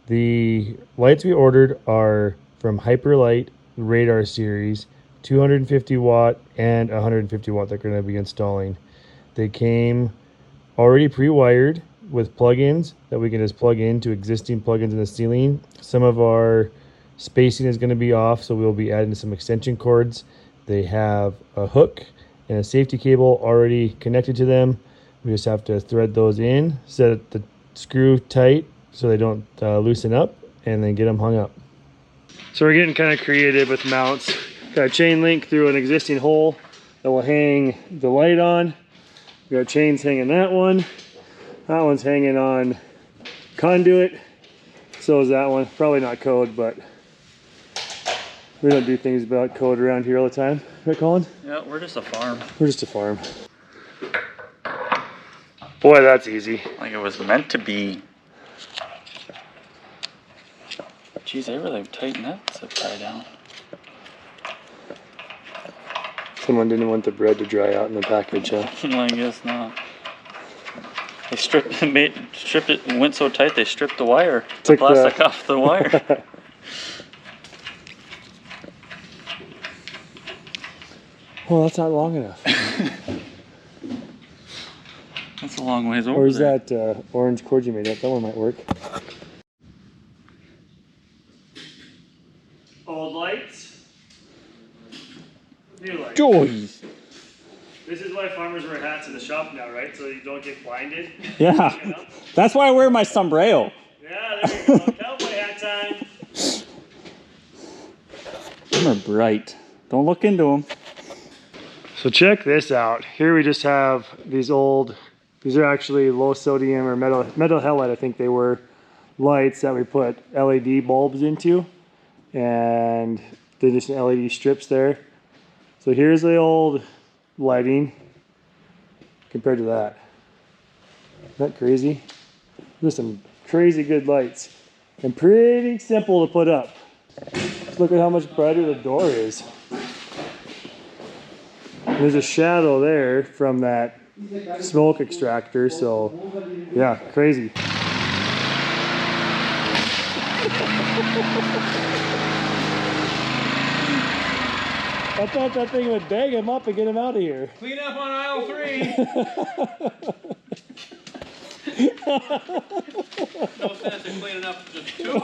The lights we ordered are from Hyperlite radar series, 250 watt and 150 watt that we're going to be installing. They came already pre-wired with plugins that we can just plug into existing plugins in the ceiling. Some of our spacing is going to be off, so we'll be adding some extension cords. They have a hook and a safety cable already connected to them. We just have to thread those in, set the screw tight so they don't loosen up, and then get them hung up. So we're getting kind of creative with mounts. Got a chain link through an existing hole that will hang the light on. We got chains hanging that one. That one's hanging on conduit. So is that one. Probably not code, but we don't do things about code around here all the time. Right, Colin? Yeah, we're just a farm. We're just a farm. Boy, that's easy. Like it was meant to be. Geez, they really tightened that zip tie down. Someone didn't want the bread to dry out in the package, huh? I guess not. They stripped it and went so tight they stripped the wire. The plastic off the wire. Well, that's not long enough. That's a long ways over. Or is that orange cord you made up? That one might work. Old lights. New lights. Joys. This is why farmers wear hats in the shop now, right? So you don't get blinded. Yeah. That's why I wear my sombrero. Yeah, there you go. Cowboy hat time. Them are bright. Don't look into them. So check this out. Here we just have these old, these are actually low sodium or metal halide, I think they were, lights that we put LED bulbs into. And they're just LED strips there. So here's the old lighting compared to that. Isn't that crazy? There's some crazy good lights and pretty simple to put up. Just look at how much brighter the door is. There's a shadow there from that smoke extractor, so yeah, crazy. I thought that thing would bag him up and get him out of here. Clean up on aisle 3. No sense in cleaning up just 2.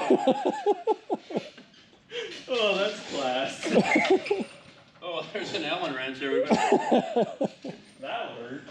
Oh, that's class. Oh, there's an Allen wrench there. That'll hurt.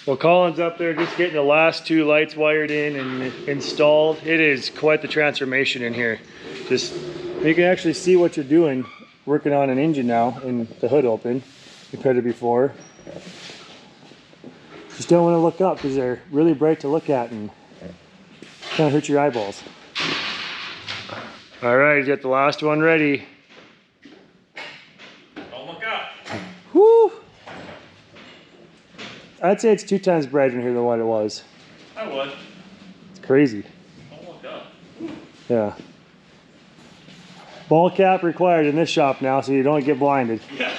Well, Colin's up there just getting the last 2 lights wired in and installed. It is quite the transformation in here. Just, you can actually see what you're doing working on an engine now and the hood open compared to before. Just don't want to look up because they're really bright to look at and kind of hurt your eyeballs. All right, get the last one ready. Don't look up. Woo! I'd say it's 2 times brighter in here than what it was. I would. It's crazy. Don't look up. Yeah. Ball cap required in this shop now so you don't get blinded. Yeah.